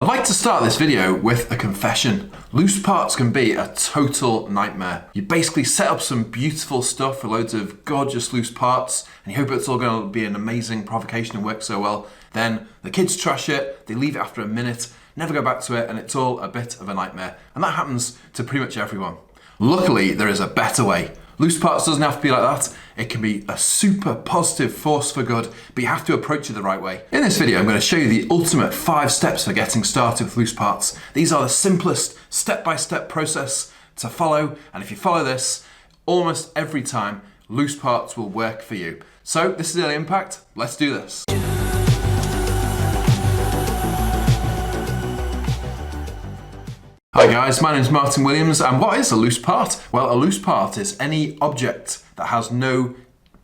I'd like to start this video with a confession. Loose parts can be a total nightmare. You basically set up some beautiful stuff with loads of gorgeous loose parts and you hope it's all going to be an amazing provocation and work so well. Then the kids trash it, they leave it after a minute, never go back to it, and it's all a bit of a nightmare. And that happens to pretty much everyone. Luckily, there is a better way. Loose parts doesn't have to be like that. It can be a super positive force for good, but you have to approach it the right way. In this video, I'm going to show you the ultimate 5 steps for getting started with loose parts. These are the simplest step-by-step process to follow, and if you follow this, almost every time, loose parts will work for you. So this is Early Impact. Let's do this. Hi guys, my name is Martin Williams, and what is a loose part? Well, a loose part is any object that has no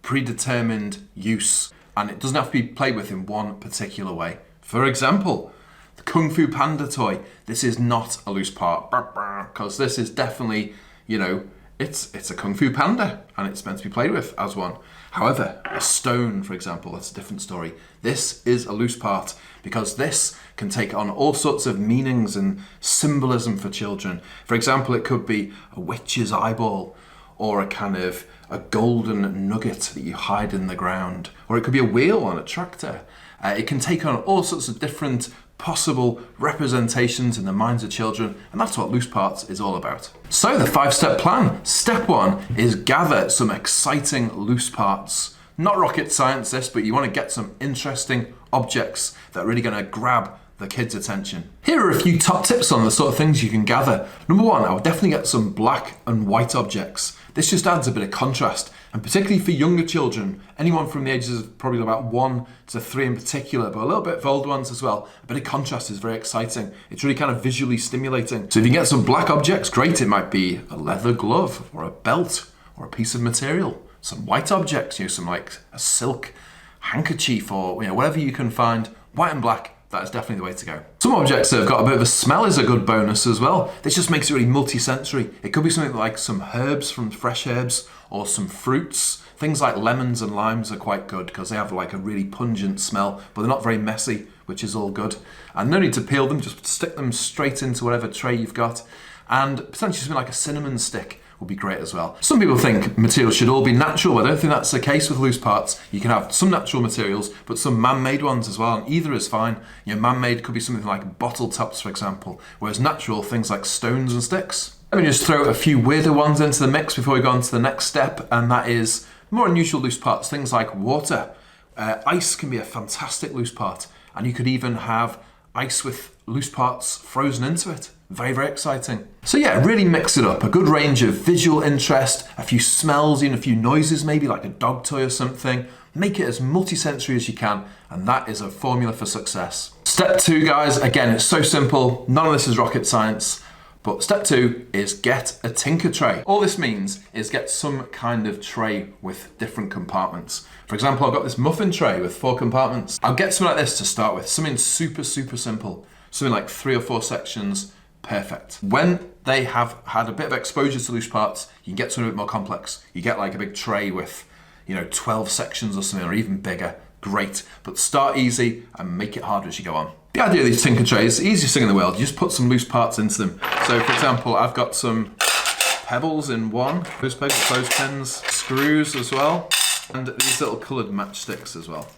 predetermined use, and it doesn't have to be played with in one particular way. For example, the Kung Fu Panda toy. This is not a loose part, because this is definitely, it's a Kung Fu Panda, and it's meant to be played with as one. However, a stone, for example, that's a different story. This is a loose part because this can take on all sorts of meanings and symbolism for children. For example, it could be a witch's eyeball, or a golden nugget that you hide in the ground, or it could be a wheel on a tractor. It can take on all sorts of different possible representations in the minds of children, and that's what loose parts is all about. So the 5-step plan. Step 1 is gather some exciting loose parts. Not rocket science this, but you want to get some interesting objects that are really going to grab the kids' attention. Here are a few top tips on the sort of things you can gather. Number 1, I would definitely get some black and white objects. This just adds a bit of contrast, and particularly for younger children, anyone from the ages of probably about 1 to 3 in particular, but a little bit for older ones as well, a bit of contrast is very exciting. It's really kind of visually stimulating. So if you get some black objects, great. It might be a leather glove, or a belt, or a piece of material. Some white objects, some like a silk handkerchief, or whatever you can find, white and black. That is definitely the way to go. Some objects that have got a bit of a smell is a good bonus as well. This just makes it really multi-sensory. It could be something like some herbs from fresh herbs, or some fruits. Things like lemons and limes are quite good because they have like a really pungent smell, but they're not very messy, which is all good. And no need to peel them, just stick them straight into whatever tray you've got. And potentially something like a cinnamon stick will be great as well. Some people think materials should all be natural, but I don't think that's the case with loose parts. You can have some natural materials, but some man-made ones as well, and either is fine. Man-made could be something like bottle tops, for example, whereas natural, things like stones and sticks. Let me just throw a few weirder ones into the mix before we go on to the next step, and that is more unusual loose parts, things like water. Ice can be a fantastic loose part, and you could even have ice with loose parts frozen into it. Very, very exciting. So yeah, really mix it up. A good range of visual interest, a few smells, even a few noises, maybe like a dog toy or something. Make it as multi-sensory as you can, and that is a formula for success. Step 2, guys, again, it's so simple. None of this is rocket science. But step 2 is get a tinker tray. All this means is get some kind of tray with different compartments. For example, I've got this muffin tray with 4 compartments. I'll get something like this to start with, something super, super simple. Something like 3 or 4 sections, perfect. When they have had a bit of exposure to loose parts, you can get something a bit more complex. You get like a big tray with, 12 sections or something, or even bigger. Great, but start easy and make it harder as you go on. The idea of these tinker trays, the easiest thing in the world, you just put some loose parts into them. So for example, I've got some pebbles in one, clothespins, screws as well, and these little coloured matchsticks as well.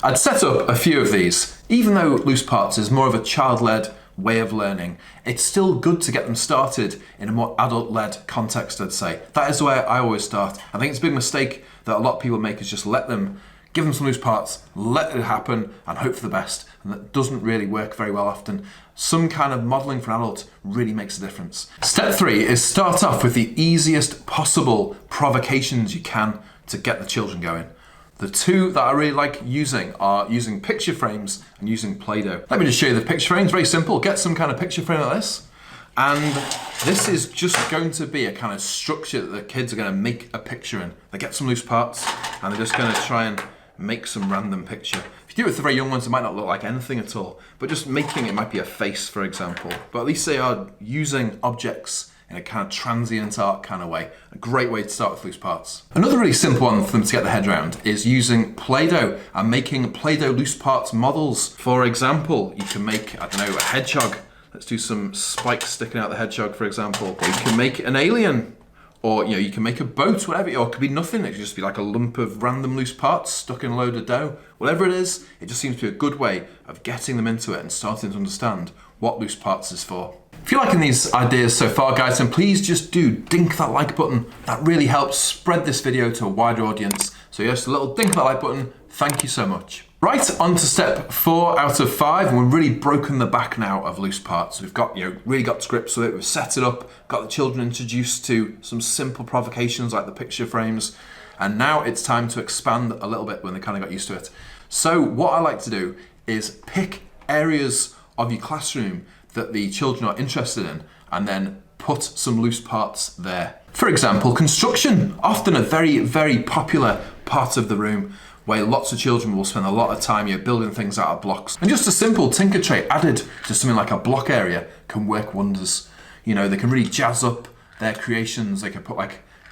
I'd set up a few of these. Even though loose parts is more of a child-led way of learning, it's still good to get them started in a more adult-led context, I'd say. That is the way I always start. I think it's a big mistake that a lot of people make is just give them some loose parts, let it happen, and hope for the best. And that doesn't really work very well often. Some kind of modelling for an adult really makes a difference. Step 3 is start off with the easiest possible provocations you can to get the children going. The 2 that I really like using are using picture frames and using Play-Doh. Let me just show you the picture frames, very simple. Get some kind of picture frame like this. And this is just going to be a kind of structure that the kids are going to make a picture in. They get some loose parts and they're just going to try and make some random picture. If you do it with the very young ones, it might not look like anything at all, but just making it might be a face, for example. But at least they are using objects in a kind of transient art kind of way. A great way to start with loose parts. Another really simple one for them to get their head around is using Play-Doh and making Play-Doh loose parts models. For example, you can make, I don't know, a hedgehog. Let's do some spikes sticking out the hedgehog, for example. Or you can make an alien. Or, you know, you can make a boat, whatever, or it could be nothing. It could just be like a lump of random loose parts stuck in a load of dough. Whatever it is, it just seems to be a good way of getting them into it and starting to understand what loose parts is for. If you're liking these ideas so far, guys, then please just do dink that like button. That really helps spread this video to a wider audience. So yes, a little dink that like button. Thank you so much. Right, on to step 4 out of 5, and we've really broken the back now of loose parts. We've got, really got to grips with it, we've set it up, got the children introduced to some simple provocations like the picture frames, and now it's time to expand a little bit when they kind of got used to it. So what I like to do is pick areas of your classroom that the children are interested in, and then put some loose parts there. For example, construction, often a very, very popular part of the room, where lots of children will spend a lot of time building things out of blocks. And just a simple tinker tray added to something like a block area can work wonders. They can really jazz up their creations. They can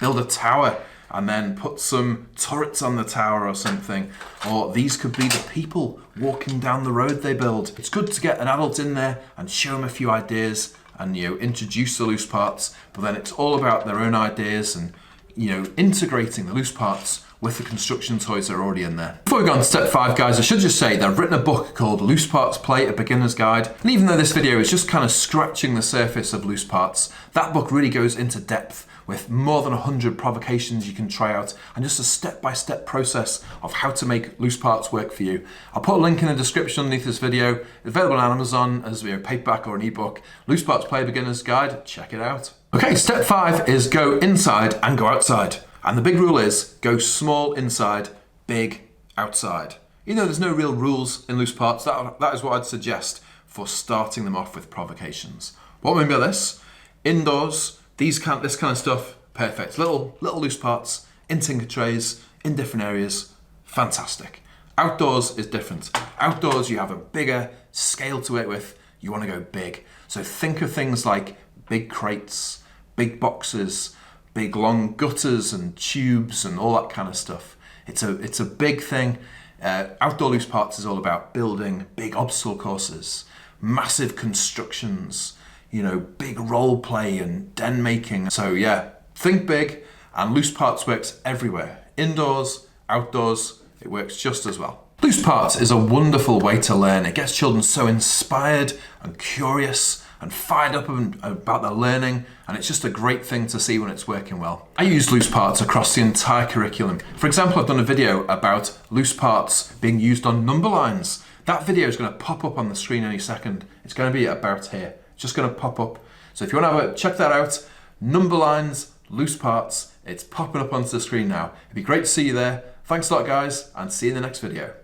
build a tower and then put some turrets on the tower or something. Or these could be the people walking down the road they build. It's good to get an adult in there and show them a few ideas and introduce the loose parts, but then it's all about their own ideas and integrating the loose parts with the construction toys that are already in there. Before we go on to step 5, guys, I should just say that I've written a book called Loose Parts Play, A Beginner's Guide. And even though this video is just kind of scratching the surface of loose parts, that book really goes into depth with more than 100 provocations you can try out and just a step-by-step process of how to make loose parts work for you. I'll put a link in the description underneath this video. It's available on Amazon as a paperback or an ebook. Loose Parts Play, A Beginner's Guide. Check it out. Okay, step 5 is go inside and go outside. And the big rule is go small inside, big outside. There's no real rules in loose parts, that is what I'd suggest for starting them off with provocations. What do I mean by this? Indoors, this kind of stuff, perfect. Little loose parts in tinker trays, in different areas, fantastic. Outdoors is different. Outdoors you have a bigger scale to it with, you want to go big. So think of things like big crates, big boxes, big long gutters and tubes and all that kind of stuff. It's a big thing. Outdoor loose parts is all about building big obstacle courses, massive constructions, big role play and den making. So yeah, think big, and loose parts works everywhere. Indoors, outdoors, it works just as well. Loose parts is a wonderful way to learn. It gets children so inspired and curious and fired up about their learning, and it's just a great thing to see when it's working well. I use loose parts across the entire curriculum. For example, I've done a video about loose parts being used on number lines. That video is going to pop up on the screen any second. It's going to be about here. It's just going to pop up. So if you want to check that out, number lines, loose parts, it's popping up onto the screen now. It'd be great to see you there. Thanks a lot, guys, and see you in the next video.